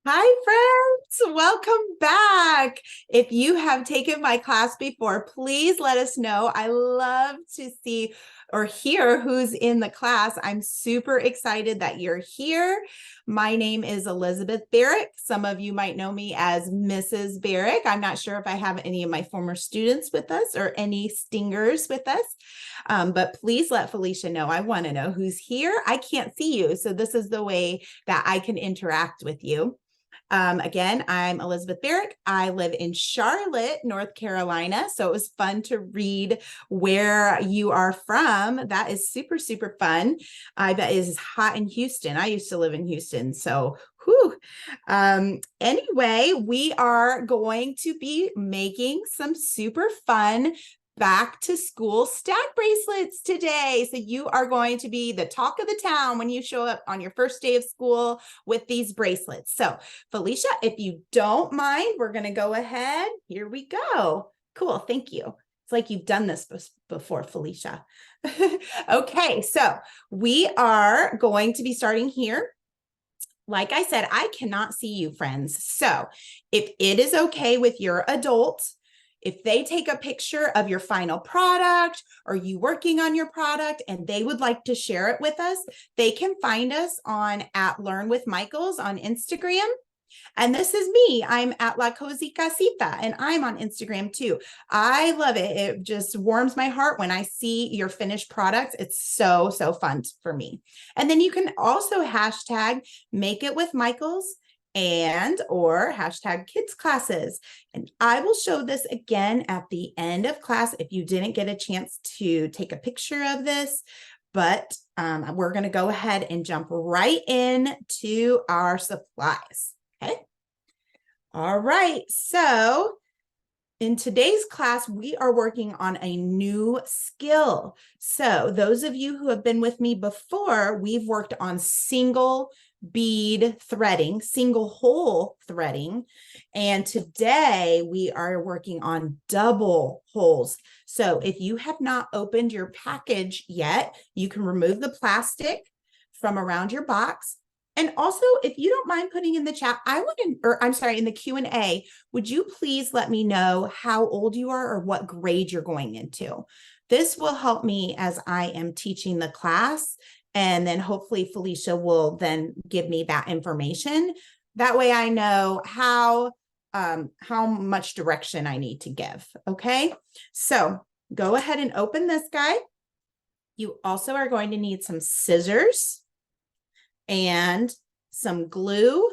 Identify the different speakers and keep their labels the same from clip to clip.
Speaker 1: Hi, friends. Welcome back. If you have taken my class before, please let us know. I love to see or hear who's in the class. I'm super excited that you're here. My name is Elizabeth Barrick. Some of you might know me as Mrs. Barrick. I'm not sure if I have any of my former students with us or any stingers with us, but please let Felicia know. I want to know who's here. I can't see you, so this is the way that I can interact with you. Again, I'm Elizabeth Barrick. I live in Charlotte, North Carolina. So it was fun to read where you are from. That is super, super fun. I bet it is hot in Houston. I used to live in Houston. So, whew. Anyway, we are going to be making some super fun back to school stack bracelets today. So you are going to be the talk of the town when you show up on your first day of school with these bracelets. So Felicia, if you don't mind, we're going to go ahead. Here we go. Cool. Thank you. It's like you've done this before, Felicia. Okay, so we are going to be starting here. Like I said, I cannot see you, friends. So if it is okay with your adult, if they take a picture of your final product or you working on your product and they would like to share it with us, they can find us on @LearnWithMichaels on Instagram. And this is me. I'm at La Cozy Casita, and I'm on Instagram too. I love it. It just warms my heart when I see your finished products. It's so, so fun for me. And then you can also hashtag Make It With Michaels and or hashtag kids classes. And I will show this again at the end of class if you didn't get a chance to take a picture of this. But we're going to go ahead and jump right into our supplies. Okay. All right. So in today's class, we are working on a new skill. So those of you who have been with me before, we've worked on single bead threading, single hole threading. And today we are working on double holes. So if you have not opened your package yet, you can remove the plastic from around your box. And also, if you don't mind putting in the chat, in the Q&A, would you please let me know how old you are or what grade you're going into? This will help me as I am teaching the class, and then hopefully Felicia will then give me that information. That way I know how much direction I need to give, okay? So go ahead and open this guy. You also are going to need some scissors and some glue.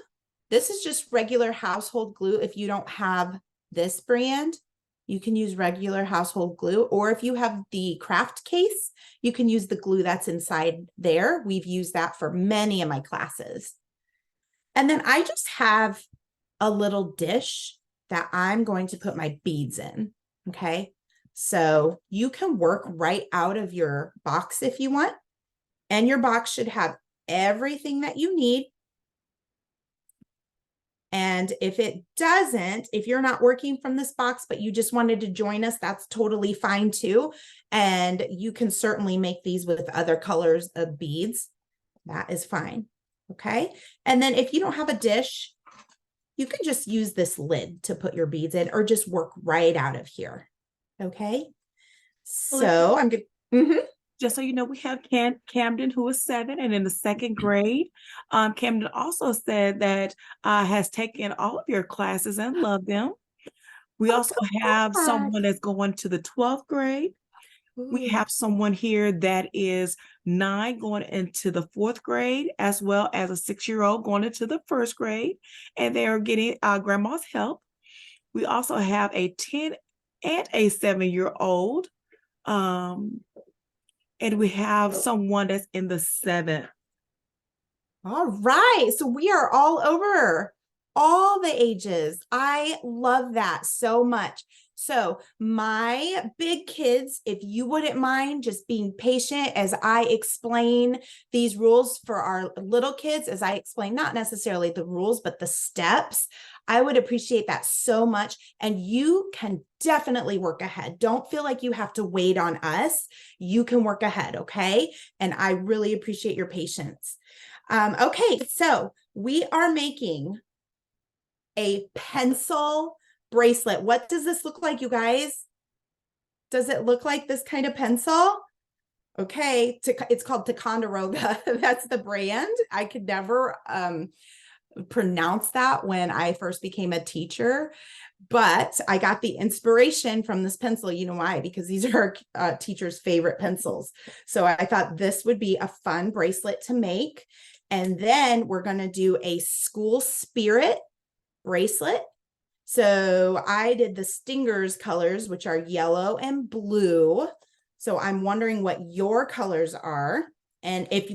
Speaker 1: This is just regular household glue. If you don't have this brand, you can use regular household glue, or if you have the craft case, you can use the glue that's inside there. We've used that for many of my classes. And then I just have a little dish that I'm going to put my beads in, okay? So you can work right out of your box if you want, and your box should have everything that you need. And if it doesn't, if you're not working from this box, but you just wanted to join us, that's totally fine too. And you can certainly make these with other colors of beads. That is fine. Okay. And then if you don't have a dish, you can just use this lid to put your beads in or just work right out of here. Okay. So I'm good.
Speaker 2: Just so you know, we have Camden, who is 7 and in the 2nd grade. Camden also said that has taken all of your classes and loved them. We also have someone that's going to the 12th grade. We have someone here that is 9 going into the 4th grade, as well as a 6-year-old going into the 1st grade, and they are getting grandma's help. We also have a 10 and a 7-year-old. And we have someone that's in the 7th.
Speaker 1: All right. So we are all over, all the ages. I love that so much. So my big kids, if you wouldn't mind just being patient as I explain these rules for our little kids, as I explain not necessarily the rules, but the steps, I would appreciate that so much. And you can definitely work ahead. Don't feel like you have to wait on us. You can work ahead, okay? And I really appreciate your patience. Okay, so we are making a pencil bracelet. What does this look like, you guys? Does it look like this kind of pencil? Okay, it's called Ticonderoga. That's the brand. I could never pronounce that when I first became a teacher, but I got the inspiration from this pencil. You know why? Because these are teachers' favorite pencils. So I thought this would be a fun bracelet to make. And then we're going to do a school spirit bracelet. So I did the Stingers colors, which are yellow and blue. So I'm wondering what your colors are. And if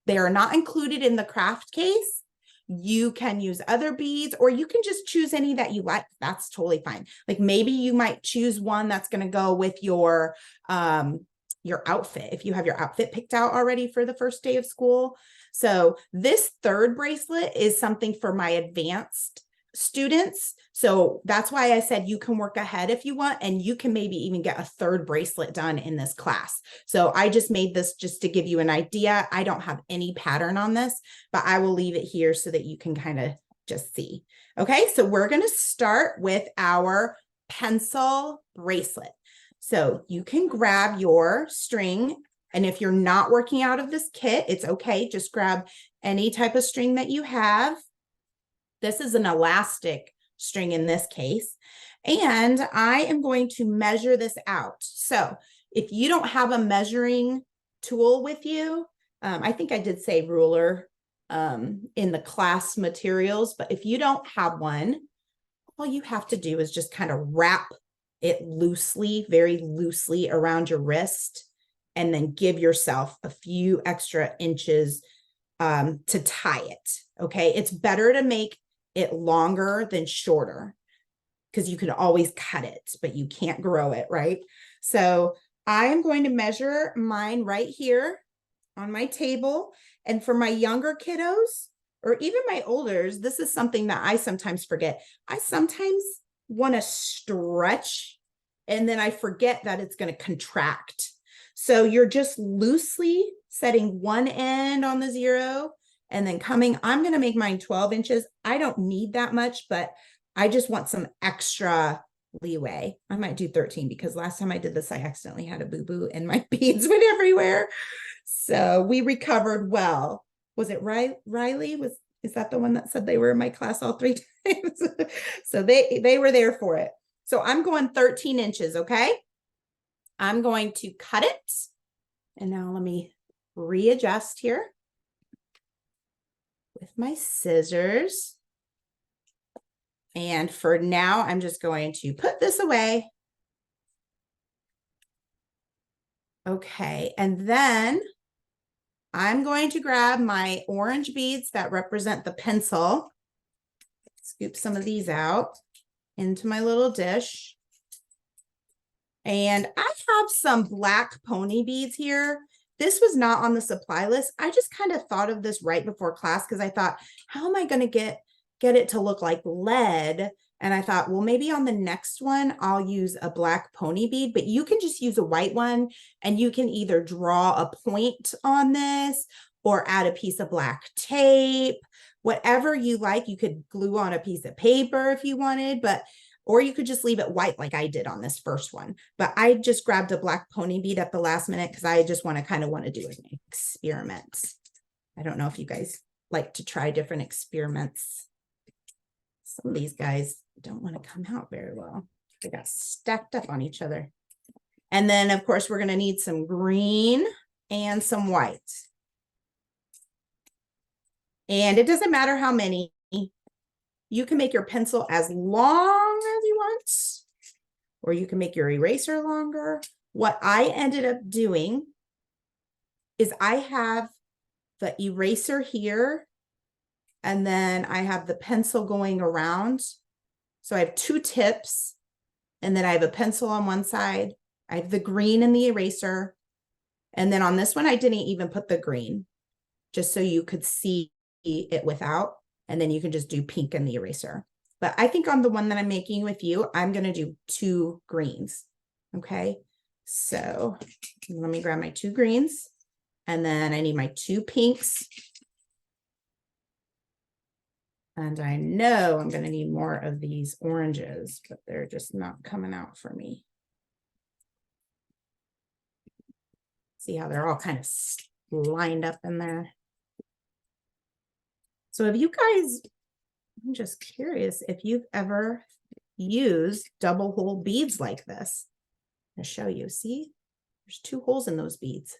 Speaker 1: they are not included in the craft case, you can use other beads, or you can just choose any that you like. That's totally fine. Like maybe you might choose one that's going to go with your outfit, if you have your outfit picked out already for the first day of school. So this third bracelet is something for my advanced students. So that's why I said you can work ahead if you want, and you can maybe even get a third bracelet done in this class. So I just made this just to give you an idea. I don't have any pattern on this, but I will leave it here so that you can kind of just see. Okay, so we're going to start with our pencil bracelet. So you can grab your string, and if you're not working out of this kit, it's okay. Just grab any type of string that you have. This is an elastic string in this case. And I am going to measure this out. So if you don't have a measuring tool with you, I think I did say ruler in the class materials, but if you don't have one, all you have to do is just kind of wrap it loosely, very loosely around your wrist, and then give yourself a few extra inches to tie it. Okay, it's better to make it longer than shorter, because you can always cut it, but you can't grow it, right? So I am going to measure mine right here on my table. And for my younger kiddos, or even my olders, this is something that I sometimes forget. I sometimes want to stretch, and then I forget that it's going to contract. So you're just loosely setting one end on the 0, and then I'm going to make mine 12 inches. I don't need that much, but I just want some extra leeway. I might do 13 because last time I did this, I accidentally had a boo-boo and my beads went everywhere. So we recovered well. Was it Riley? Is that the one that said they were in my class all 3 times? So they were there for it. So I'm going 13 inches, okay? I'm going to cut it. And now let me readjust here with my scissors. And for now, I'm just going to put this away. Okay, and then I'm going to grab my orange beads that represent the pencil. Scoop some of these out into my little dish. And I have some black pony beads here. This was not on the supply list. I just kind of thought of this right before class because I thought, how am I going to get it to look like lead? And I thought, well, maybe on the next one, I'll use a black pony bead, but you can just use a white one, and you can either draw a point on this or add a piece of black tape, whatever you like. You could glue on a piece of paper if you wanted, or you could just leave it white like I did on this first one. But I just grabbed a black pony bead at the last minute because I just want to do an experiment. I don't know if you guys like to try different experiments. Some of these guys don't want to come out very well. They got stacked up on each other. And then, of course, we're going to need some green and some white. And it doesn't matter how many. You can make your pencil as long as you want, or you can make your eraser longer. What I ended up doing is I have the eraser here, and then I have the pencil going around. So I have 2 tips, and then I have a pencil on one side. I have the green in the eraser. And then on this one, I didn't even put the green, just so you could see it without. And then you can just do pink in the eraser. But I think on the one that I'm making with you, I'm going to do 2 greens. Okay. So let me grab my 2 greens, and then I need my 2 pinks. And I know I'm going to need more of these oranges, but they're just not coming out for me. See how they're all kind of lined up in there. So if you guys, I'm just curious if you've ever used double hole beads like this. I'll show you. See, there's 2 holes in those beads.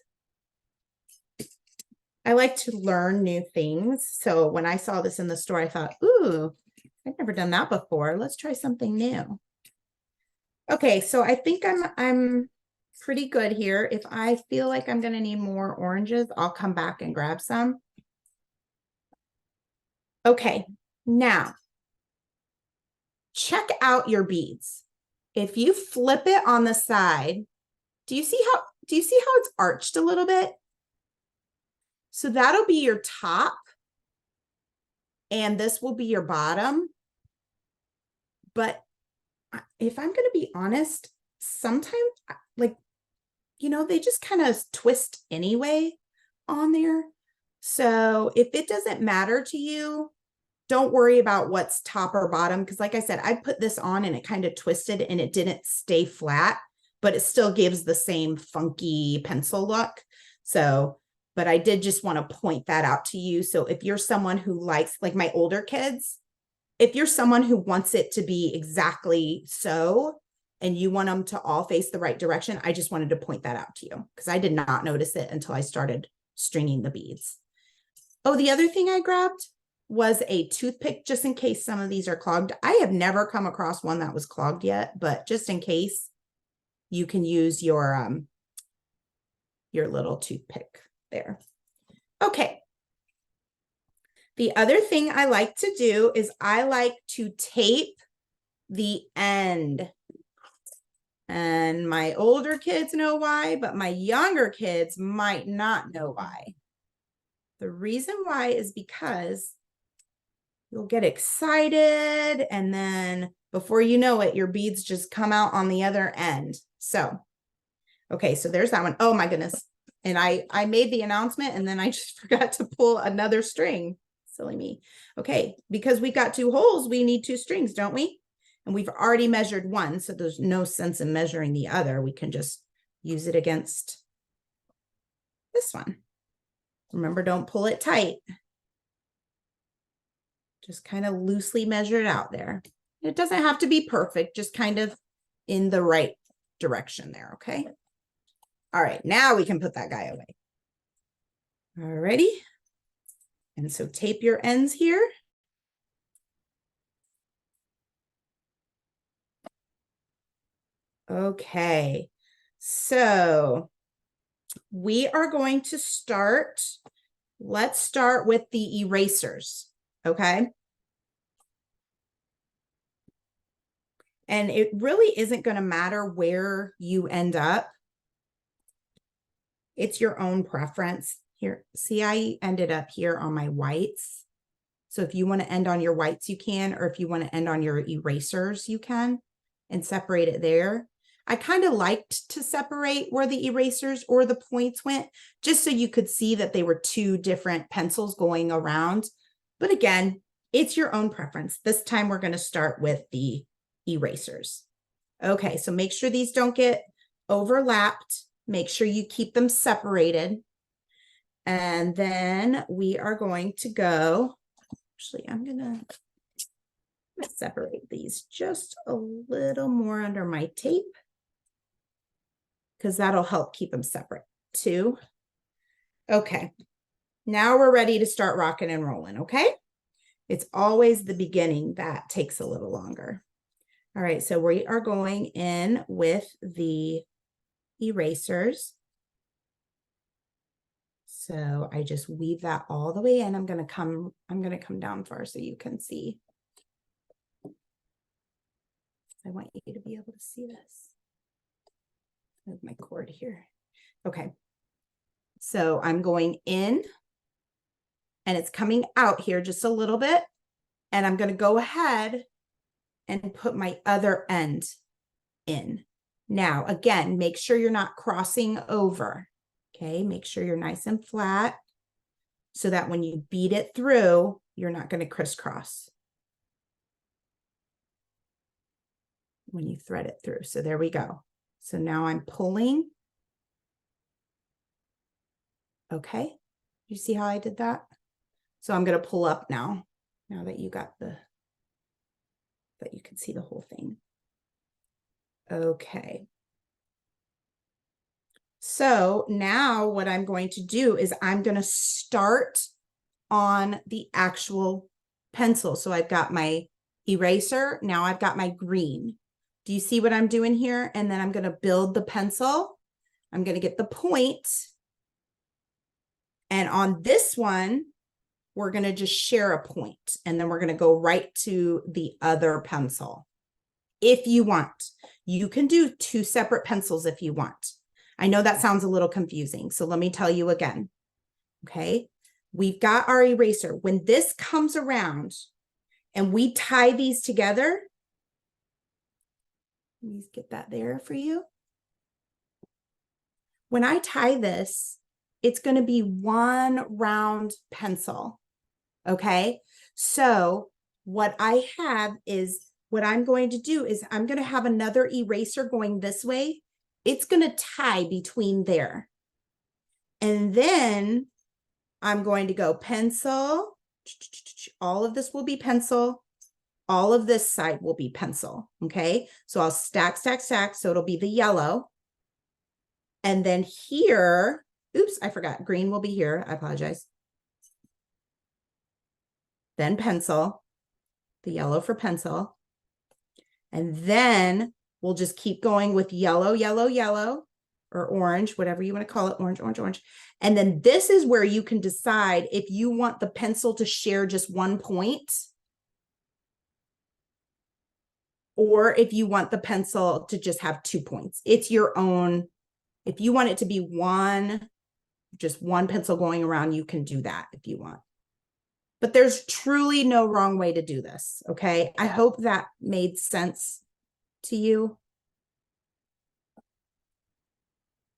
Speaker 1: I like to learn new things. So when I saw this in the store, I thought, ooh, I've never done that before. Let's try something new. Okay, so I think I'm pretty good here. If I feel like I'm going to need more oranges, I'll come back and grab some. Okay, now check out your beads. If you flip it on the side, do you see how it's arched a little bit? So that'll be your top, and this will be your bottom. But if I'm going to be honest, sometimes, like, you know, they just kind of twist anyway on there. So if it doesn't matter to you, don't worry about what's top or bottom. Because like I said, I put this on and it kind of twisted and it didn't stay flat, but it still gives the same funky pencil look. So, but I did just want to point that out to you. So if you're someone who likes, like my older kids, if you're someone who wants it to be exactly so, and you want them to all face the right direction, I just wanted to point that out to you because I did not notice it until I started stringing the beads. Oh, the other thing I grabbed was a toothpick just in case some of these are clogged. I have never come across one that was clogged yet, but just in case, you can use your little toothpick there. Okay. The other thing I like to do is I like to tape the end. And my older kids know why, but my younger kids might not know why. The reason why is because you'll get excited and then before you know it, your beads just come out on the other end. So, okay, so there's that one. Oh my goodness. And I made the announcement and then I just forgot to pull another string. Silly me. Okay, because we got 2 holes, we need 2 strings, don't we? And we've already measured one, so there's no sense in measuring the other. We can just use it against this one. Remember, don't pull it tight. Just kind of loosely measure it out there. It doesn't have to be perfect, just kind of in the right direction there, okay? All right, now we can put that guy away. All righty. And so tape your ends here. Okay, so we are going to start. Let's start with the erasers, okay? And it really isn't going to matter where you end up. It's your own preference. Here, see, I ended up here on my whites. So if you want to end on your whites, you can, or if you want to end on your erasers, you can, and separate it there. I kind of liked to separate where the erasers or the points went, just so you could see that they were 2 different pencils going around. But again, it's your own preference. This time we're going to start with the erasers. Okay, so make sure these don't get overlapped. Make sure you keep them separated. And then we are going to go, actually, I'm going to separate these just a little more under my tape because that'll help keep them separate too. Okay, now we're ready to start rocking and rolling, okay? It's always the beginning that takes a little longer. All right, so we are going in with the erasers. So I just weave that all the way in. I'm going to come down first so you can see. I want you to be able to see this. Move my cord here. Okay. So I'm going in and it's coming out here just a little bit. And I'm going to go ahead and put my other end in. Now, again, make sure you're not crossing over. Okay, make sure you're nice and flat so that when you beat it through, you're not going to crisscross when you thread it through. So there we go. So now I'm pulling. Okay. You see how I did that? So I'm going to pull up now that you got that you can see the whole thing. Okay. So now what I'm going to do is I'm going to start on the actual pencil. So I've got my eraser. Now I've got my green. Do you see what I'm doing here? And then I'm going to build the pencil. I'm going to get the point. And on this one, we're going to just share a point. And then we're going to go right to the other pencil. If you want, you can do 2 separate pencils if you want. I know that sounds a little confusing. So let me tell you again. Okay. We've got our eraser. When this comes around and we tie these together, let me get that there for you. When I tie this, it's going to be one round pencil. Okay. So what I have is, what I'm going to do is I'm going to have another eraser going this way. It's going to tie between there. And then I'm going to go pencil. All of this will be pencil. All of this side will be pencil. Okay. So I'll stack, stack, stack. So it'll be the yellow. And then here, oops, I forgot. Green will be here. I apologize. Then pencil, the yellow for pencil. And then we'll just keep going with yellow, yellow, yellow, or orange, whatever you want to call it, orange, orange, orange. And then this is where you can decide if you want the pencil to share just 1 point, or if you want the pencil to just have 2 points. It's your own. If you want it to be just one pencil going around, you can do that if you want. But there's truly no wrong way to do this, okay? I hope that made sense to you.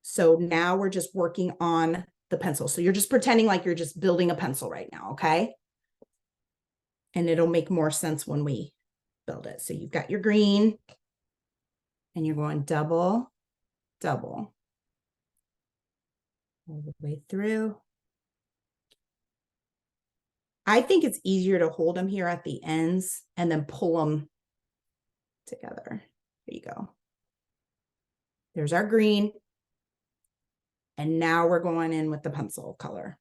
Speaker 1: So now we're just working on the pencil. So you're just pretending like you're just building a pencil right now, okay? And it'll make more sense when we build it. So you've got your green, and you're going double, double, all the way through. I think it's easier to hold them here at the ends and then pull them together. There you go. There's our green. And now we're going in with the pencil color.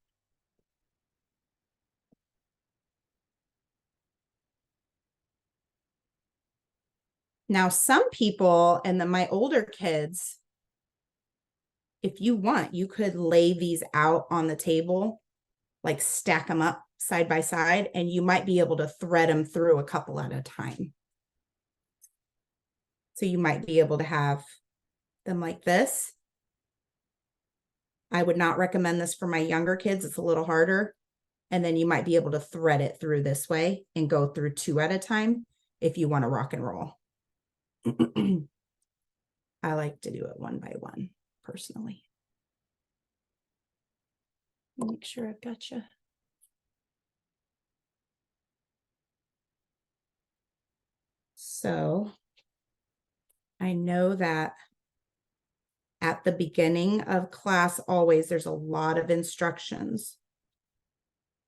Speaker 1: Now, some people, and then my older kids, if you want, you could lay these out on the table, like stack them up side by side, and you might be able to thread them through a couple at a time. So you might be able to have them like this. I would not recommend this for my younger kids. It's a little harder. And then you might be able to thread it through this way and go through 2 at a time if you want to rock and roll. I like to do it 1 by 1 personally. Make sure I've got you. So I know that at the beginning of class, always there's a lot of instructions.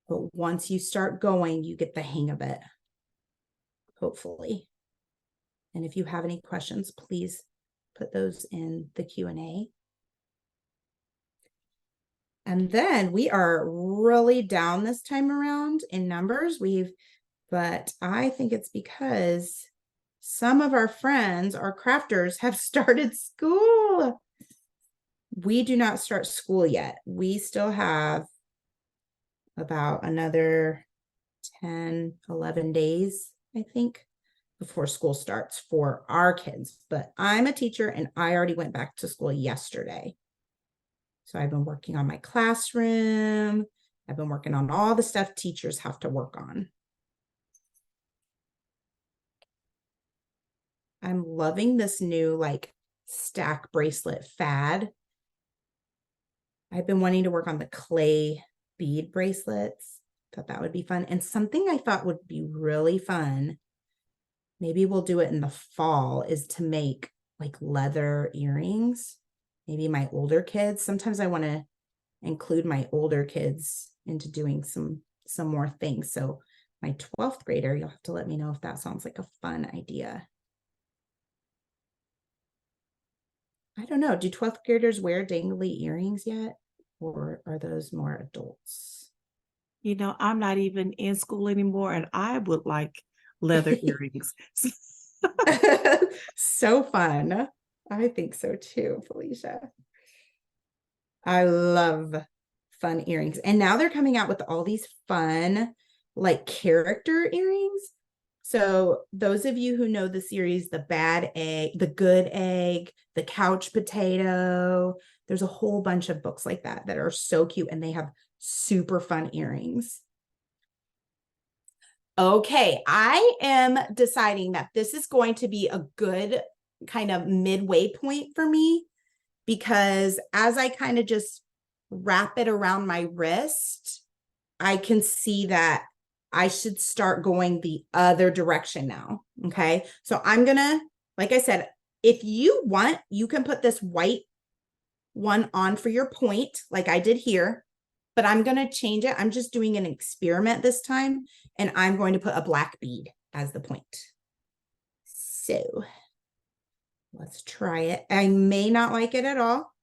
Speaker 1: But once you start going, you get the hang of it, hopefully. And if you have any questions, please put those in the Q&A. And then we are really down this time around in numbers. But I think it's because some of our friends, our crafters, have started school. We do not start school yet. We still have about another 10, 11 days, I think, before school starts for our kids. But I'm a teacher and I already went back to school yesterday. So I've been working on my classroom. I've been working on all the stuff teachers have to work on. I'm loving this new like stack bracelet fad. I've been wanting to work on the clay bead bracelets. Thought that would be fun. And something I thought would be really fun, maybe we'll do it in the fall, is to make like leather earrings. Maybe my older kids. Sometimes I want to include my older kids into doing some more things. So my 12th grader, you'll have to let me know if that sounds like a fun idea. I don't know. Do 12th graders wear dangly earrings yet? Or are those more adults?
Speaker 2: You know, I'm not even in school anymore, and I would like leather earrings.
Speaker 1: So fun. I think so too, Felicia. I love fun earrings. And now they're coming out with all these fun, like character earrings. So those of you who know the series, the bad egg, the good egg, the couch potato, there's a whole bunch of books like that that are so cute and they have super fun earrings. Okay, I am deciding that this is going to be a good kind of midway point for me because as I kind of just wrap it around my wrist, I can see that I should start going the other direction now. Okay. So I'm going to, like I said, if you want, you can put this white one on for your point, like I did here, but I'm going to change it. I'm just doing an experiment this time, and I'm going to put a black bead as the point. So let's try it. I may not like it at all,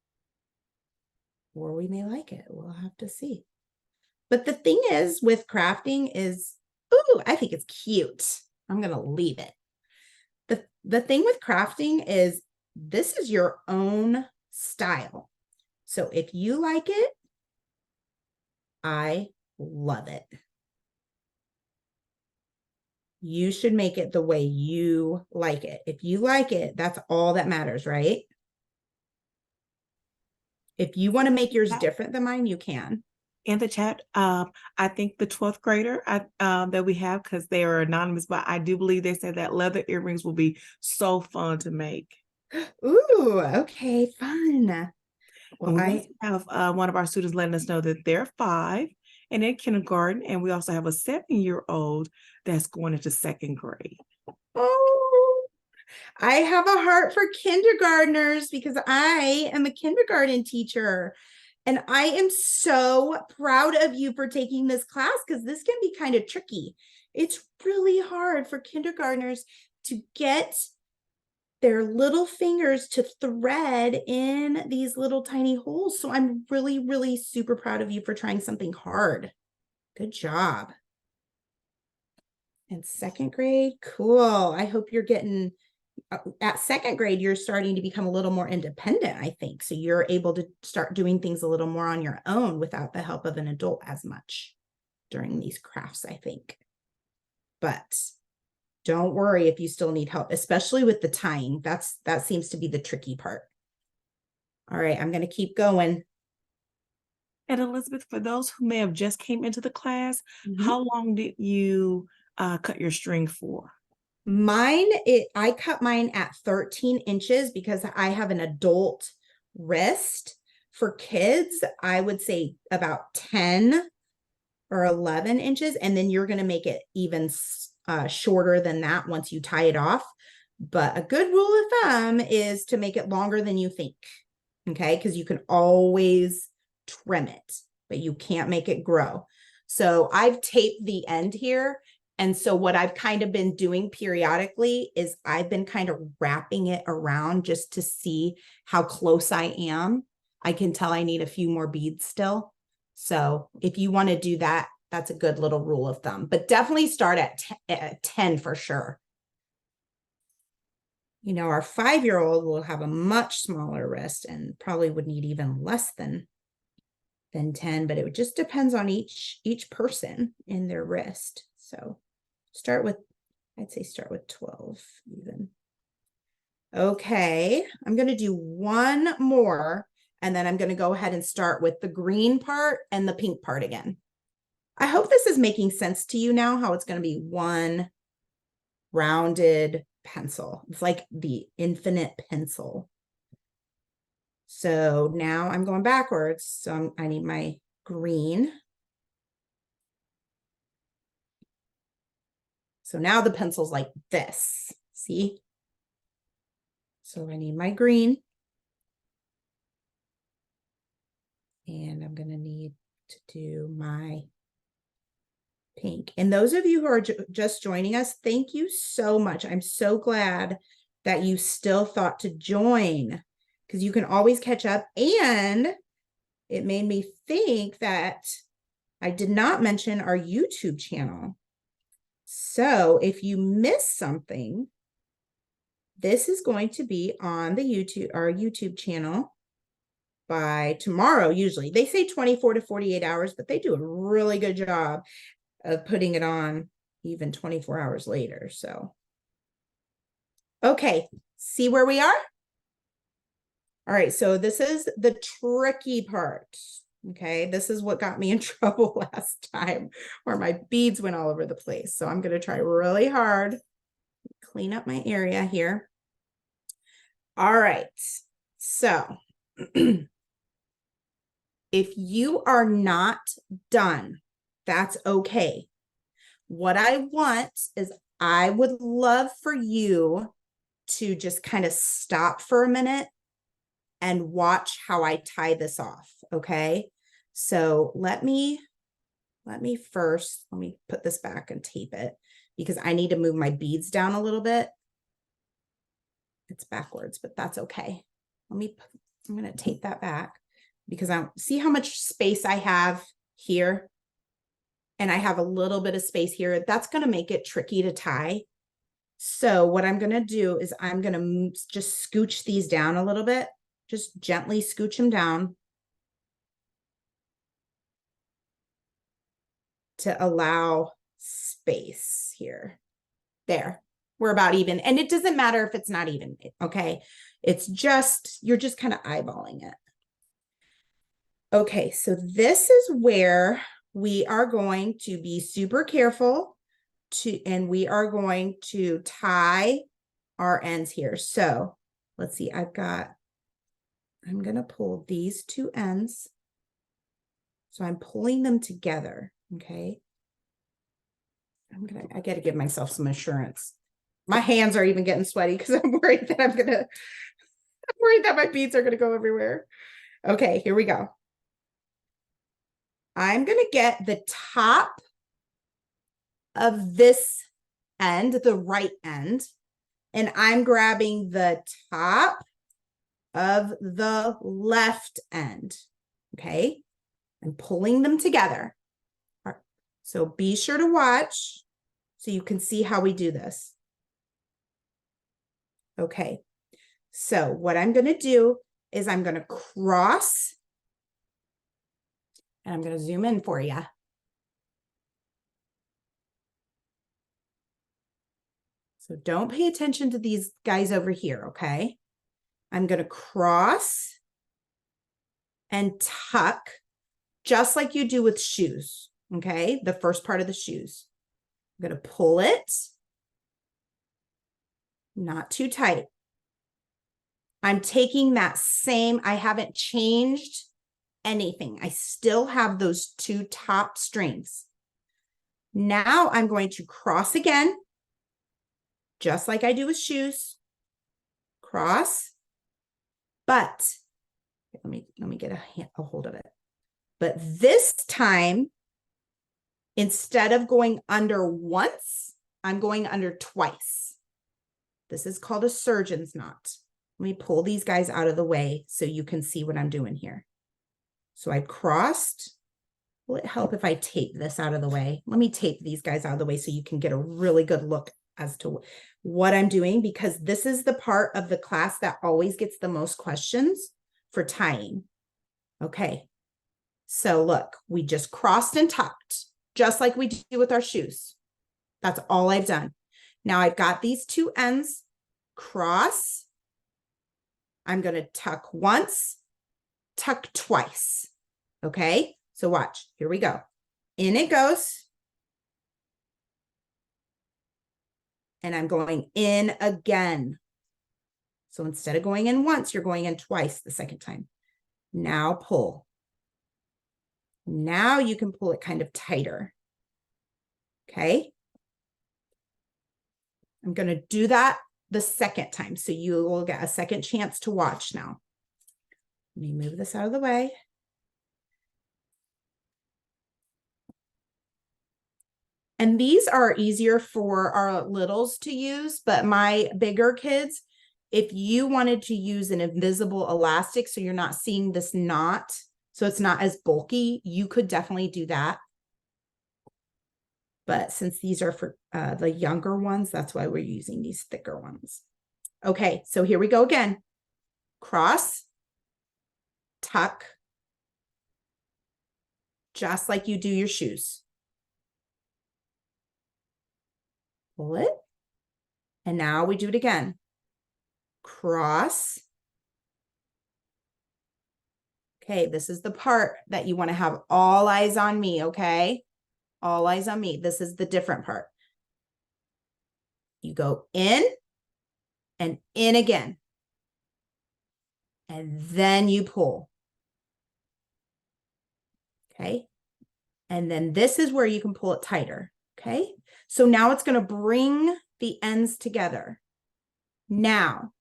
Speaker 1: or we may like it. We'll have to see. But the thing is with crafting is, ooh, I think it's cute. I'm going to leave it. The thing with crafting is this is your own style. So if you like it, I love it. You should make it the way you like it. If you like it, that's all that matters, right? If you want to make yours different than mine, you can.
Speaker 2: In the chat, I think the 12th grader that we have, because they are anonymous, but I do believe they said that leather earrings will be so fun to make.
Speaker 1: Ooh, okay, fun. Well,
Speaker 2: And we have one of our students letting us know that they're 5 and in kindergarten, and we also have a 7-year-old that's going into 2nd grade.
Speaker 1: Oh, I have a heart for kindergartners because I am a kindergarten teacher. And I am so proud of you for taking this class because this can be kind of tricky. It's really hard for kindergartners to get their little fingers to thread in these little tiny holes. So I'm really, really super proud of you for trying something hard. Good job. And 2nd grade, cool. I hope you're getting at 2nd grade, you're starting to become a little more independent, I think. So you're able to start doing things a little more on your own without the help of an adult as much during these crafts, I think. But don't worry if you still need help, especially with the tying. That seems to be the tricky part. All right, I'm going to keep going.
Speaker 2: And Elizabeth, for those who may have just came into the class, how long did you cut your string for?
Speaker 1: I cut mine at 13 inches because I have an adult wrist. For kids, I would say about 10 or 11 inches, and then you're going to make it even shorter than that once you tie it off. But a good rule of thumb is to make it longer than you think, okay? Because you can always trim it, but you can't make it grow. So I've taped the end here. And so what I've kind of been doing periodically is I've been kind of wrapping it around just to see how close I am. I can tell I need a few more beads still. So if you want to do that, that's a good little rule of thumb, but definitely start at 10 for sure. You know, our 5-year-old will have a much smaller wrist and probably would need even less than 10, but it just depends on each person in their wrist. So I'd say start with 12 even. Okay, I'm going to do one more, and then I'm going to go ahead and start with the green part and the pink part again. I hope this is making sense to you now, how it's going to be one rounded pencil. It's like the infinite pencil. So now I'm going backwards. So I need my green. So now the pencil's like this, see? So I need my green. And I'm gonna need to do my pink. And those of you who are just joining us, thank you so much. I'm so glad that you still thought to join, because you can always catch up. And it made me think that I did not mention our YouTube channel. So if you missed something, this is going to be on the our YouTube channel by tomorrow. Usually they say 24 to 48 hours, but they do a really good job of putting it on even 24 hours later. So, okay, see where we are? All right, so this is the tricky part. Okay, this is what got me in trouble last time, where my beads went all over the place. So I'm going to try really hard, clean up my area here. All right, so if you are not done, that's okay. What I want is I would love for you to just kind of stop for a minute and watch how I tie this off, okay? So let me first, let me put this back and tape it, because I need to move my beads down a little bit. It's backwards, but that's okay. I'm gonna tape that back, because I see how much space I have here, and I have a little bit of space here. That's gonna make it tricky to tie. So what I'm gonna do is I'm gonna just scooch these down a little bit, just gently scooch them down to allow space here. There, we're about even. And it doesn't matter if it's not even, okay? It's just, you're just kind of eyeballing it. Okay, so this is where we are going to be super careful and we are going to tie our ends here. So let's see, I'm gonna pull these two ends. So I'm pulling them together, okay? I gotta give myself some assurance. My hands are even getting sweaty because I'm worried that I'm worried that my beads are gonna go everywhere. Okay, here we go. I'm gonna get the top of this end, the right end, and I'm grabbing the top of the left end, okay? I'm pulling them together. All right. So be sure to watch so you can see how we do this. Okay, so what I'm going to do is I'm going to cross, and I'm going to zoom in for you. So don't pay attention to these guys over here, okay? I'm going to cross and tuck, just like you do with shoes, okay? The first part of the shoes. I'm going to pull it, not too tight. I'm taking that same, I haven't changed anything. I still have those two top strings. Now I'm going to cross again, just like I do with shoes. Cross, but let me get a hold of it. But this time, instead of going under once, I'm going under twice. This is called a surgeon's knot. Let me pull these guys out of the way so you can see what I'm doing here. So I crossed. Will it help if I tape this out of the way? Let me tape these guys out of the way so you can get a really good look as to what I'm doing, because this is the part of the class that always gets the most questions for tying. Okay, so look, we just crossed and tucked, just like we do with our shoes. That's all I've done. Now I've got these two ends, cross. I'm going to tuck once, tuck twice. Okay, so watch, here we go. In it goes. And I'm going in again. So instead of going in once, you're going in twice the second time. Now pull. Now you can pull it kind of tighter. Okay. I'm going to do that the second time. So you will get a second chance to watch now. Let me move this out of the way. And these are easier for our littles to use, but my bigger kids, if you wanted to use an invisible elastic, so you're not seeing this knot, so it's not as bulky, you could definitely do that. But since these are for the younger ones, that's why we're using these thicker ones. Okay, so here we go again. Cross, tuck, just like you do your shoes. Pull it. And now we do it again. Cross. Okay, this is the part that you want to have all eyes on me, okay? All eyes on me. This is the different part. You go in and in again. And then you pull. Okay. And then this is where you can pull it tighter. Okay. So now it's going to bring the ends together. Now,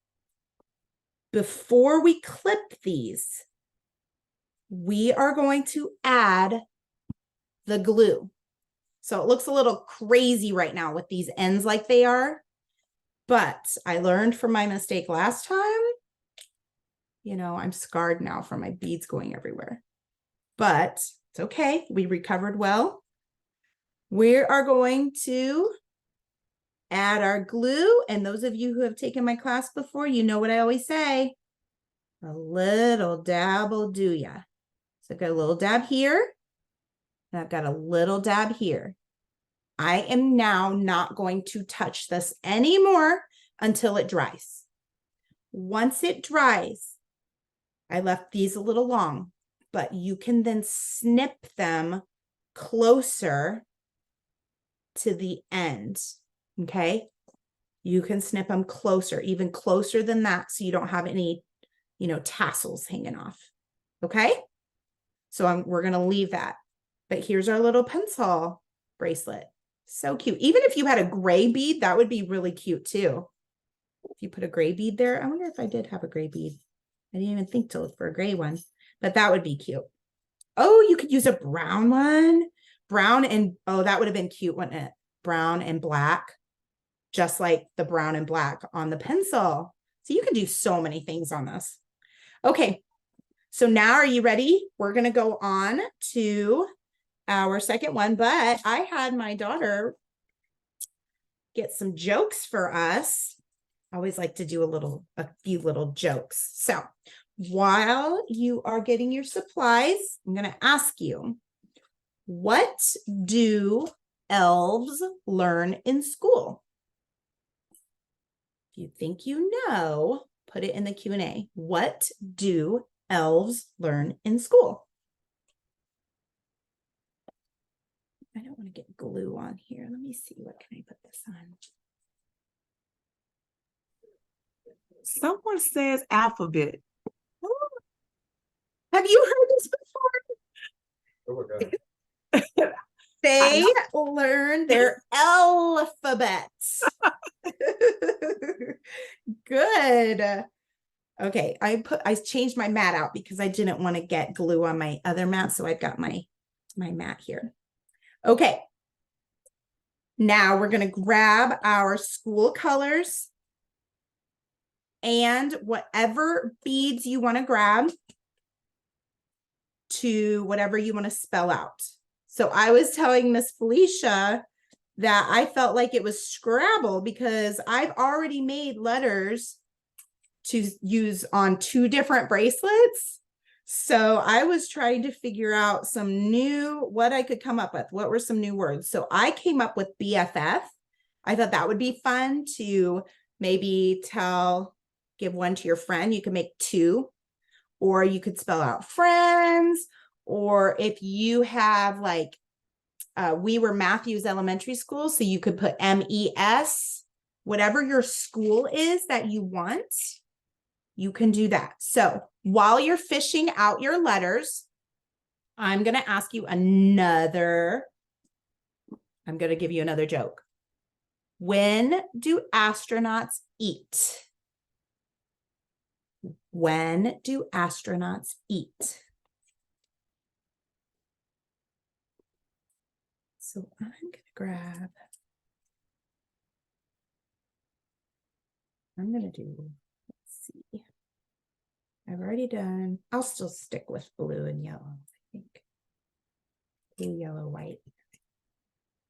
Speaker 1: before we clip these, we are going to add the glue. So it looks a little crazy right now with these ends like they are, but I learned from my mistake last time. You know, I'm scarred now from my beads going everywhere, but it's okay. We recovered well. We are going to add our glue. And those of you who have taken my class before, you know what I always say, a little dab will do ya. So I've got a little dab here, and I've got a little dab here. I am now not going to touch this anymore until it dries. Once it dries, I left these a little long, but you can then snip them closer to the end, okay? You can snip them closer, even closer than that, so you don't have any, you know, tassels hanging off, okay? So we're going to leave that. But here's our little pencil bracelet. So cute. Even if you had a gray bead, that would be really cute too. If you put a gray bead there, I wonder if I did have a gray bead. I didn't even think to look for a gray one, but that would be cute. Oh, you could use a brown one. Brown and, oh, that would have been cute, wouldn't it? Brown and black, just like the brown and black on the pencil. So you can do so many things on this. Okay, so now are you ready? We're going to go on to our second one, but I had my daughter get some jokes for us. I always like to do a few little jokes. So while you are getting your supplies, I'm going to ask you, what do elves learn in school? If you think you know, put it in the Q&A. What do elves learn in school? I don't want to get glue on here. Let me see. What can I put this on?
Speaker 2: Someone says alphabet.
Speaker 1: Have you heard this before?
Speaker 3: Oh my God.
Speaker 1: They learn their alphabets. Good. Okay, I changed my mat out because I didn't want to get glue on my other mat, so I've got my mat here. Okay. Now we're going to grab our school colors and whatever beads you want to grab to whatever you want to spell out. So I was telling Miss Felicia that I felt like it was Scrabble because I've already made letters to use on 2 different bracelets. So I was trying to figure out what I could come up with. What were some new words? So I came up with BFF. I thought that would be fun to maybe give one to your friend. You can make 2, or you could spell out friends, or if you have like, we were Matthews Elementary School, so you could put MES, whatever your school is that you want, you can do that. So while you're fishing out your letters, I'm going to ask you I'm going to give you another joke. When do astronauts eat? When do astronauts eat? So I'm gonna do, let's see. I've already done, I'll still stick with blue and yellow, I think. Blue, yellow, white.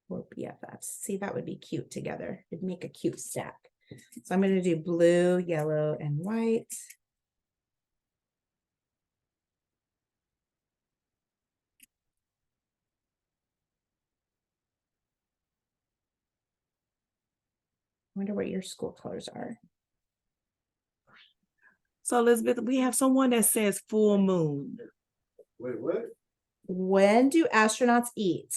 Speaker 1: Or BFFs. See, that would be cute together. It'd make a cute stack. So I'm going to do blue, yellow, and white. I wonder what your school colors are.
Speaker 2: So Elizabeth, we have someone that says full moon.
Speaker 3: Wait, what?
Speaker 1: When do astronauts eat?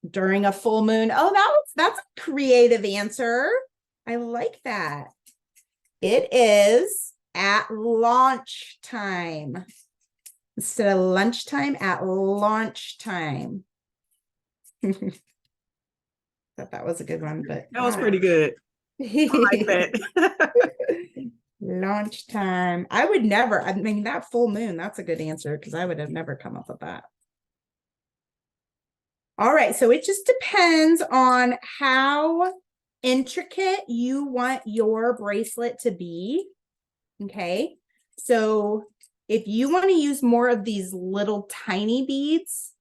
Speaker 1: During a full moon. Oh, that's a creative answer. I like that. It is at launch time. Instead of lunchtime, at launch time. Thought that was a good one, but
Speaker 2: That was pretty good. I like that.
Speaker 1: Launch time. I would never, I mean, that full moon, that's a good answer because I would have never come up with that. All right, so it just depends on how intricate you want your bracelet to be. Okay, so if you want to use more of these little tiny beads,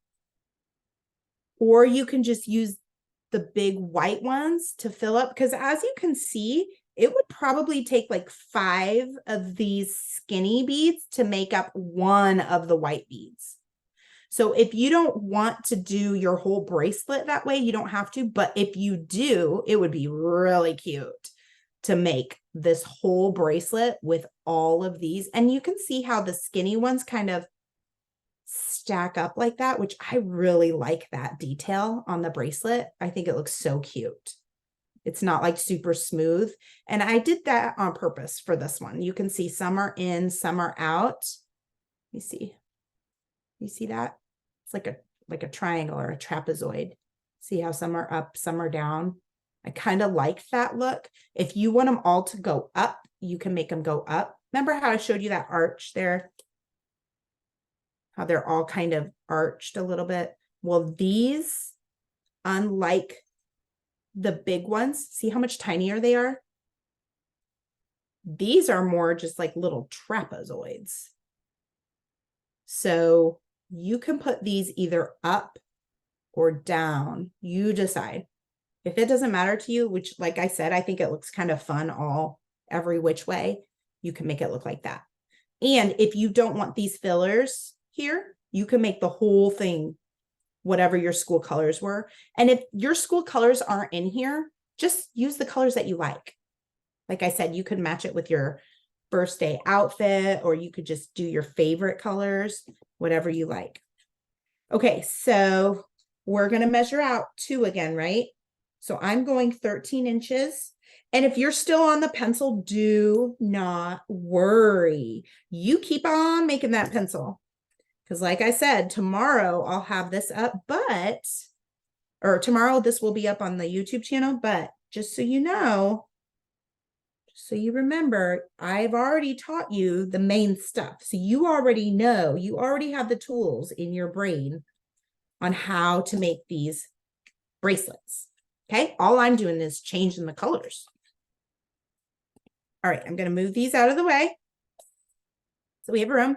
Speaker 1: or you can just use the big white ones to fill up, because as you can see, it would probably take like 5 of these skinny beads to make up one of the white beads. So if you don't want to do your whole bracelet that way, you don't have to. But if you do, it would be really cute to make this whole bracelet with all of these. And you can see how the skinny ones kind of stack up like that, which I really like that detail on the bracelet. I think it looks so cute. It's not like super smooth. And I did that on purpose for this one. You can see some are in, some are out. Let me see. You see that? It's like a triangle or a trapezoid. See how some are up, some are down. I kind of like that look. If you want them all to go up, you can make them go up. Remember how I showed you that arch there? How they're all kind of arched a little bit. Well, these, unlike the big ones, see how much tinier they are? These are more just like little trapezoids. So you can put these either up or down. You decide. If it doesn't matter to you, which, like I said, I think it looks kind of fun every which way, you can make it look like that. And if you don't want these fillers here, you can make the whole thing whatever your school colors were. And if your school colors aren't in here, just use the colors that you like. Like I said, you could match it with your first day outfit, or you could just do your favorite colors, whatever you like. Okay, so we're going to measure out 2 again, right? So I'm going 13 inches. And if you're still on the pencil, do not worry. You keep on making that pencil. Because like I said, tomorrow I'll have this up, or tomorrow this will be up on the YouTube channel, but just so you know, so you remember, I've already taught you the main stuff. So you already know, you already have the tools in your brain on how to make these bracelets. Okay, all I'm doing is changing the colors. All right, I'm going to move these out of the way so we have room.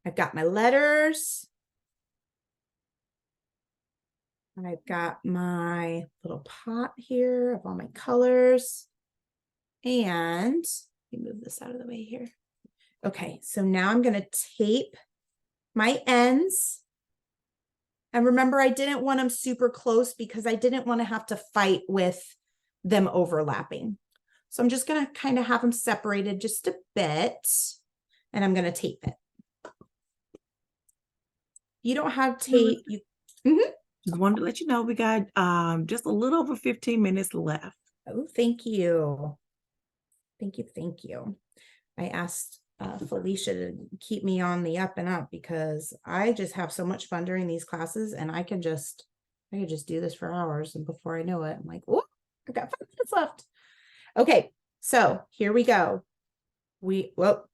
Speaker 1: I've got my letters. I've got my little pot here of all my colors. And let me move this out of the way here. Okay, so now I'm going to tape my ends. And remember, I didn't want them super close because I didn't want to have to fight with them overlapping. So I'm just going to kind of have them separated just a bit. And I'm going to tape it. You don't have tape. You
Speaker 2: Just wanted to let you know we got just a little over 15 minutes left.
Speaker 1: Oh, thank you. Thank you. Thank you. I asked Felicia to keep me on the up and up because I just have so much fun during these classes, and I could just do this for hours, and before I know it, I'm like, oh, I got 5 minutes left. Okay, so here we go. Well,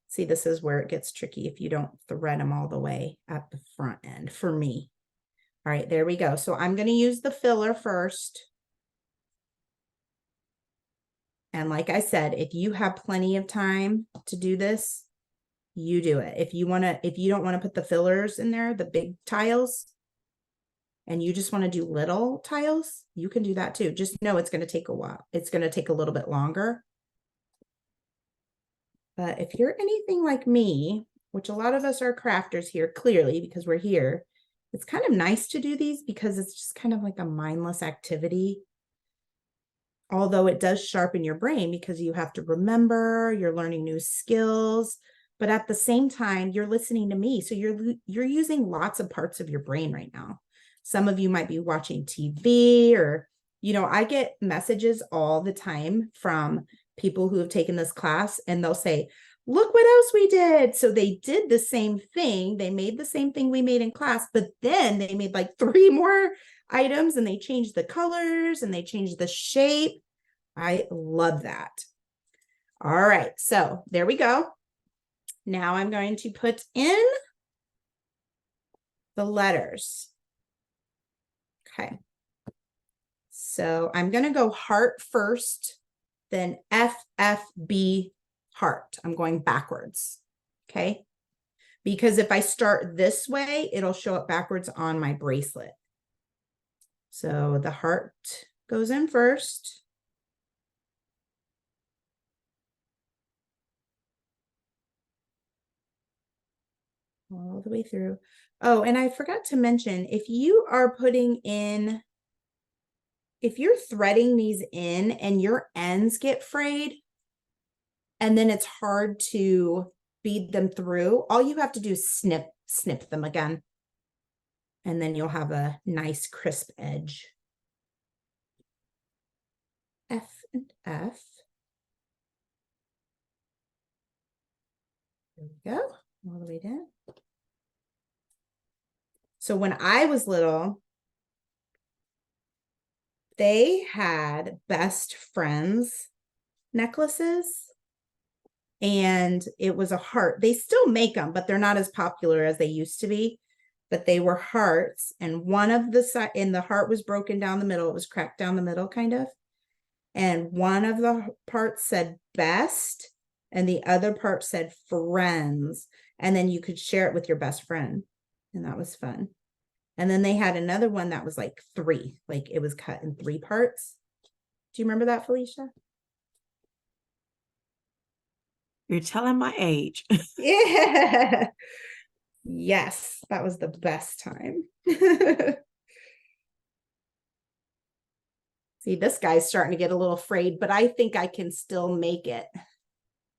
Speaker 1: see, this is where it gets tricky if you don't thread them all the way at the front end for me. All right, there we go. So I'm going to use the filler first. And like I said, if you have plenty of time to do this, you do it. If you don't want to put the fillers in there, the big tiles, and you just want to do little tiles, you can do that too. Just know it's going to take a while. It's going to take a little bit longer. But if you're anything like me, which a lot of us are crafters here, clearly, because we're here, it's kind of nice to do these because it's just kind of like a mindless activity. Although it does sharpen your brain because you have to remember, you're learning new skills, but at the same time, you're listening to me. So you're using lots of parts of your brain right now. Some of you might be watching TV or, I get messages all the time from people who have taken this class and they'll say, look what else we did. So they did the same thing. They made the same thing we made in class, but then they made like 3 more items and they changed the colors and they changed the shape. I love that. All right, so there we go. Now I'm going to put in the letters. Okay. So I'm going to go heart first, then FFB heart. I'm going backwards. Okay. Because if I start this way, it'll show up backwards on my bracelet. So the heart goes in first. All the way through. Oh, and I forgot to mention, if you're threading these in and your ends get frayed, and then it's hard to bead them through, all you have to do is snip them again. And then you'll have a nice crisp edge. F and F. There we go, all the way down. So when I was little, they had best friends necklaces and it was a heart. They still make them, but they're not as popular as they used to be. But they were hearts, and one of the heart was broken down the middle. It was cracked down the middle, kind of. And one of the parts said best, and the other part said friends. And then you could share it with your best friend, and that was fun. And then they had another one that was like 3, like it was cut in 3 parts. Do you remember that, Felicia?
Speaker 2: You're telling my age.
Speaker 1: Yeah. Yes, that was the best time. See, this guy's starting to get a little frayed, but I think I can still make it.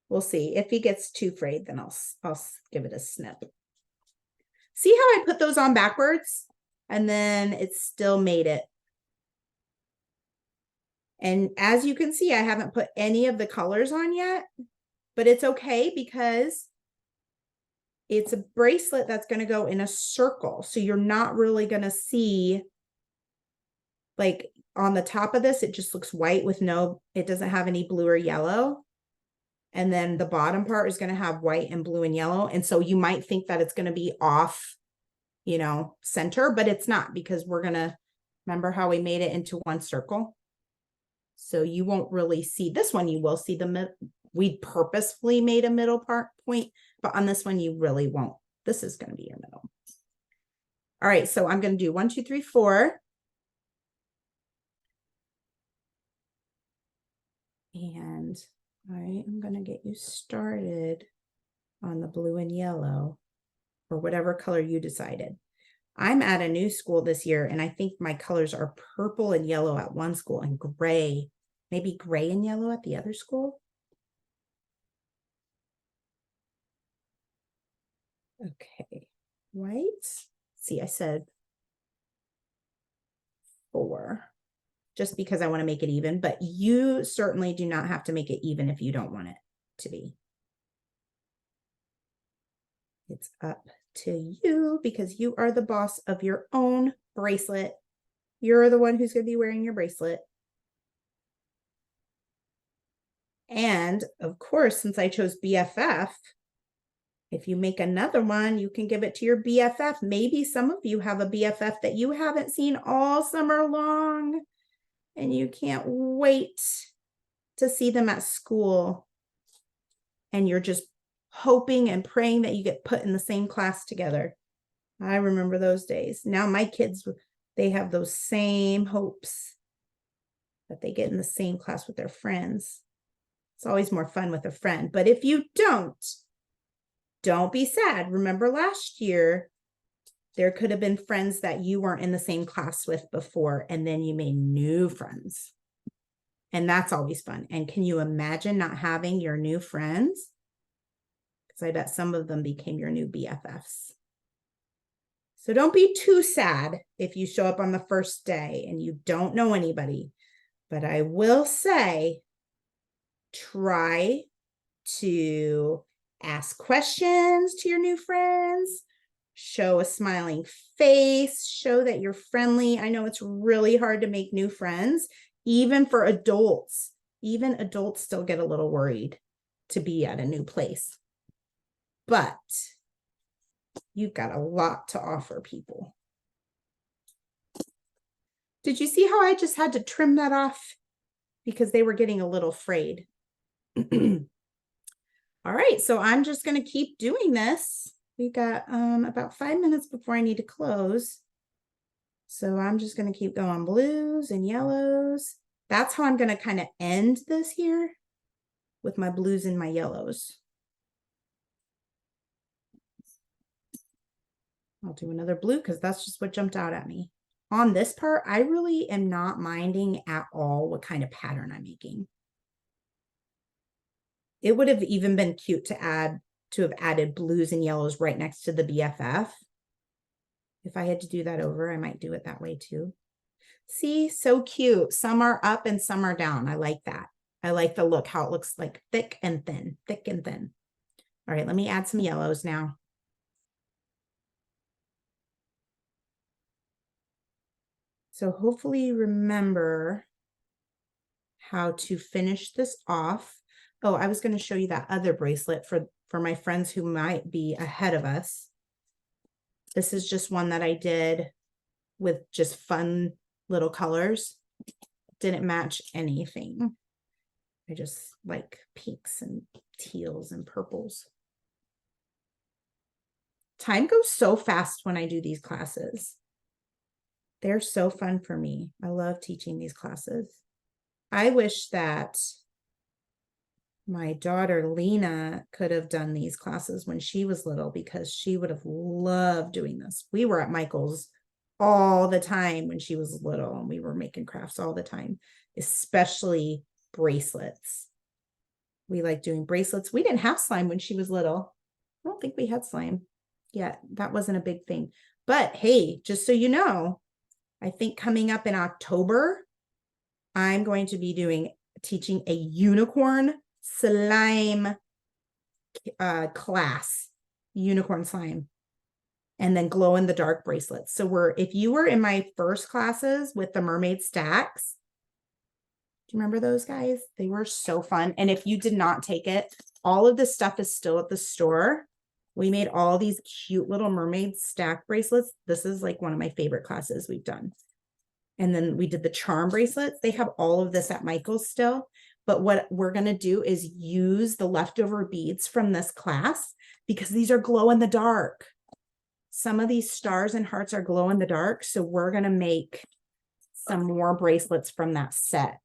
Speaker 1: We'll see. If he gets too frayed, then I'll give it a snip. See how I put those on backwards? And then it still made it. And as you can see, I haven't put any of the colors on yet, but it's okay because it's a bracelet that's going to go in a circle. So you're not really going to see, like on the top of this, it just looks white with it doesn't have any blue or yellow. And then the bottom part is going to have white and blue and yellow. And so you might think that it's going to be off, center, but it's not, because we're going to remember how we made it into one circle. So you won't really see this one. You will see we purposefully made a middle point, but on this one, you really won't. This is going to be your middle. All right. So I'm going to do 1, 2, 3, 4. And I am going to get you started on the blue and yellow, or whatever color you decided. I'm at a new school this year, and I think my colors are purple and yellow at one school and gray, maybe gray and yellow at the other school. Okay, white. See, I said 4, just because I want to make it even, but you certainly do not have to make it even if you don't want it to be. It's up to you because you are the boss of your own bracelet. You're the one who's going to be wearing your bracelet. And of course, since I chose BFF, if you make another one, you can give it to your BFF. Maybe some of you have a BFF that you haven't seen all summer long, and you can't wait to see them at school. And you're just hoping and praying that you get put in the same class together. I remember those days. Now my kids, they have those same hopes that they get in the same class with their friends. It's always more fun with a friend. But if you don't be sad. Remember last year, there could have been friends that you weren't in the same class with before, and then you made new friends. And that's always fun. And can you imagine not having your new friends? Because I bet some of them became your new BFFs. So don't be too sad if you show up on the first day and you don't know anybody. But I will say, try to ask questions to your new friends, show a smiling face, show that you're friendly. I know it's really hard to make new friends, even for adults. Even adults still get a little worried to be at a new place. But you've got a lot to offer people. Did you see how I just had to trim that off? Because they were getting a little frayed. All right, so I'm just going to keep doing this. We've got about 5 minutes before I need to close. So I'm just going to keep going blues and yellows. That's how I'm going to kind of end this here with my blues and my yellows. I'll do another blue because that's just what jumped out at me. On this part, I really am not minding at all what kind of pattern I'm making. It would have even been cute to have added blues and yellows right next to the BFF. If I had to do that over, I might do it that way too. See, so cute. Some are up and some are down. I like that. I like the look, how it looks like thick and thin, thick and thin. All right, let me add some yellows now. So hopefully you remember how to finish this off. Oh, I was going to show you that other bracelet for my friends who might be ahead of us. This is just one that I did with just fun little colors. Didn't match anything. I just like pinks and teals and purples. Time goes so fast when I do these classes. They're so fun for me. I love teaching these classes. I wish that my daughter Lena could have done these classes when she was little, because she would have loved doing this. We were at Michael's all the time when she was little, and we were making crafts all the time, especially bracelets. We like doing bracelets. We didn't have slime when she was little. I don't think we had slime yet. That wasn't a big thing. But hey, just so you know, I think coming up in October, I'm going to be teaching a unicorn slime class, unicorn slime, and then glow in the dark bracelets. So if you were in my first classes with the mermaid stacks, do you remember those guys? They were so fun. And if you did not take it, all of this stuff is still at the store. We made all these cute little mermaid stack bracelets. This is like one of my favorite classes we've done. And then we did the charm bracelets. They have all of this at Michael's still. But what we're going to do is use the leftover beads from this class, because these are glow in the dark. Some of these stars and hearts are glow in the dark. So we're going to make some more bracelets from that set.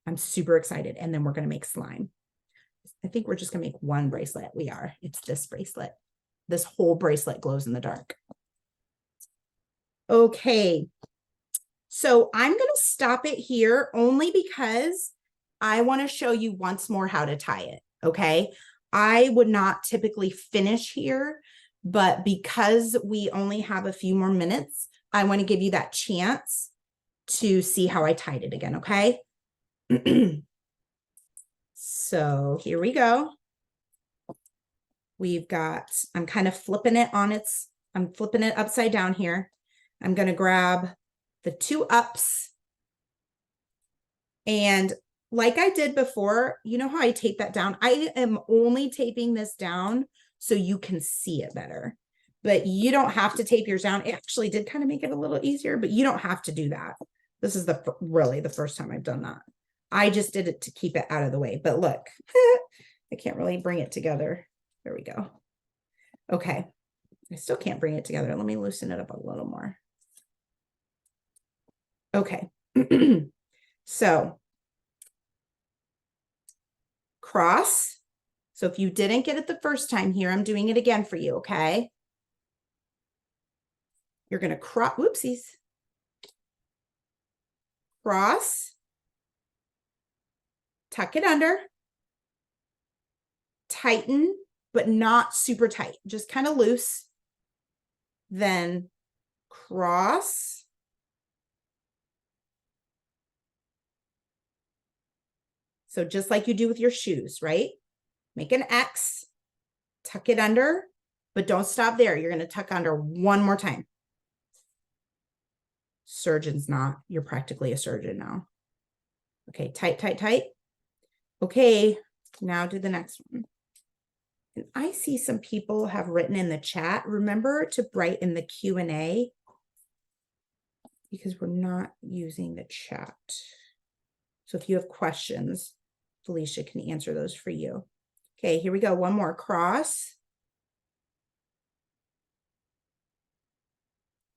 Speaker 1: I'm super excited. And then we're going to make slime. I think we're just going to make one bracelet. It's this bracelet. This whole bracelet glows in the dark. Okay. So I'm going to stop it here only because I want to show you once more how to tie it. Okay. I would not typically finish here, but because we only have a few more minutes, I want to give you that chance to see how I tied it again. Okay. So here we go. I'm kind of flipping it I'm flipping it upside down here. I'm going to grab the 2 ups. And like I did before, you know how I tape that down? I am only taping this down so you can see it better. But you don't have to tape yours down. It actually did kind of make it a little easier, but you don't have to do that. This is really the first time I've done that. I just did it to keep it out of the way. But look, I can't really bring it together. There we go. Okay. I still can't bring it together. Let me loosen it up a little more. Okay. So cross. So if you didn't get it the first time here, I'm doing it again for you, okay? You're going to cross, whoopsies. Cross, tuck it under, tighten, but not super tight, just kind of loose. Then cross, so just like you do with your shoes, right? Make an X, tuck it under, but don't stop there. You're going to tuck under one more time. Surgeon's not, you're practically a surgeon now. Okay, tight, tight, tight. Okay, now do the next one. And I see some people have written in the chat. Remember to write in the Q&A because we're not using the chat. So if you have questions, Felicia can answer those for you. Okay, here we go. One more. Cross.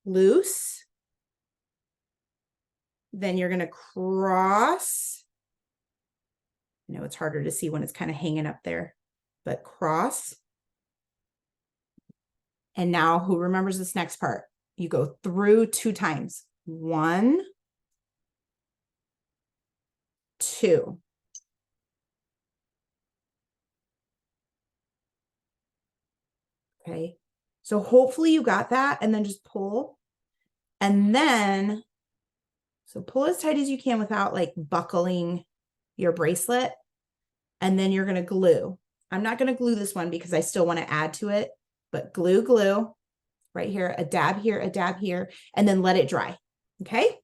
Speaker 1: Loose. Then you're going to cross. I know it's harder to see when it's kind of hanging up there, but cross. And now who remembers this next part? You go through 2 times. 1, 2. Okay. So hopefully you got that, and then just pull. And then, so pull as tight as you can without like buckling your bracelet. And then you're going to glue. I'm not going to glue this one because I still want to add to it, but glue, glue right here, a dab here, and then let it dry. Okay.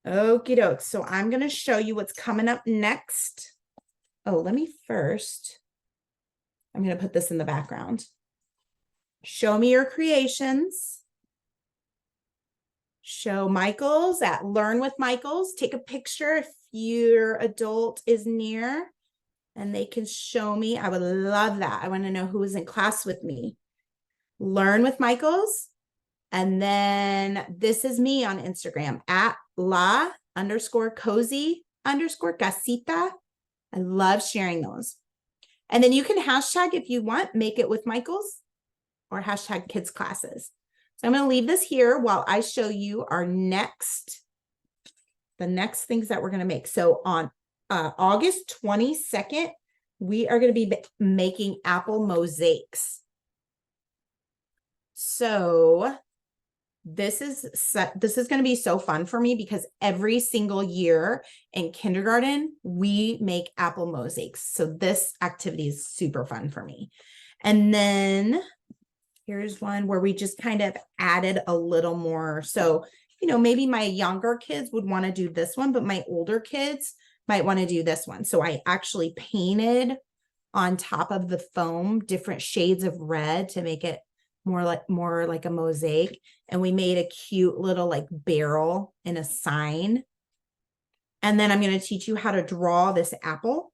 Speaker 1: Okie doke. So I'm going to show you what's coming up next. Oh, let me first, I'm going to put this in the background. Show me your creations. Show Michael's at Learn with Michael's. Take a picture if your adult is near and they can show me. I would love that. I want to know who is in class with me. Learn with Michael's. And then this is me on Instagram at la_cozy_casita. I love sharing those. And then you can hashtag if you want, make it with Michael's or hashtag kids classes. So I'm going to leave this here while I show you our the next things that we're going to make. So on August 22nd, we are going to be making apple mosaics. So this is going to be so fun for me because every single year in kindergarten, we make apple mosaics. So this activity is super fun for me. And then here's one where we just kind of added a little more. So, you know, maybe my younger kids would want to do this one, but my older kids might want to do this one. So I actually painted on top of the foam different shades of red to make it more like a mosaic. And we made a cute little like barrel and a sign. And then I'm going to teach you how to draw this apple.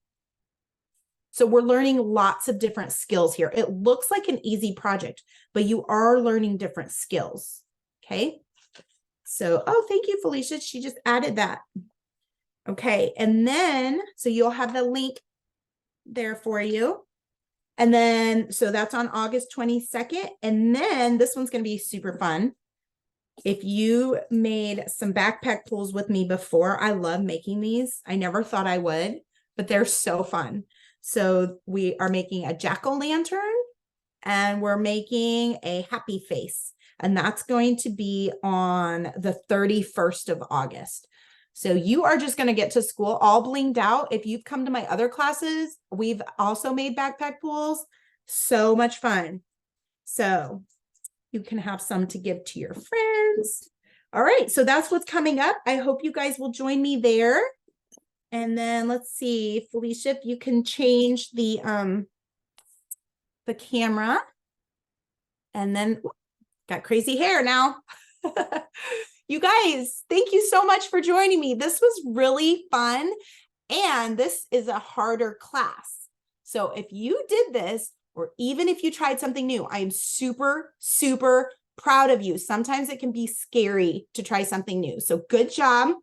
Speaker 1: So we're learning lots of different skills here. It looks like an easy project, but you are learning different skills. Okay. So, oh, thank you, Felicia. She just added that. Okay. And then, so you'll have the link there for you. And then, so that's on August 22nd. And then this one's going to be super fun. If you made some backpack pulls with me before, I love making these. I never thought I would, but they're so fun. So we are making a jack-o'-lantern and we're making a happy face. And that's going to be on the 31st of August. So you are just going to get to school all blinged out. If you've come to my other classes, we've also made backpack pulls. So much fun. So you can have some to give to your friends. All right, so that's what's coming up. I hope you guys will join me there. And then let's see, Felicia, if you can change the camera. And then got crazy hair now. You guys, thank you so much for joining me. This was really fun. And this is a harder class. So if you did this, or even if you tried something new, I am super, super proud of you. Sometimes it can be scary to try something new. So good job.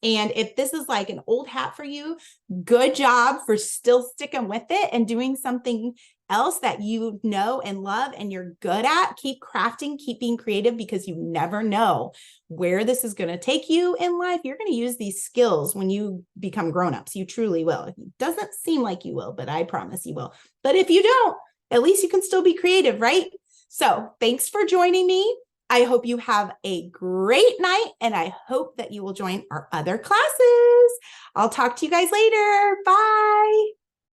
Speaker 1: And if this is like an old hat for you, good job for still sticking with it and doing something else that you know and love and you're good at. Keep crafting, keep being creative, because you never know where this is going to take you in life. You're going to use these skills when you become grown-ups. You truly will. It doesn't seem like you will, but I promise you will. But if you don't, at least you can still be creative, right? So thanks for joining me. I hope you have a great night, and I hope that you will join our other classes. I'll talk to you guys later. Bye.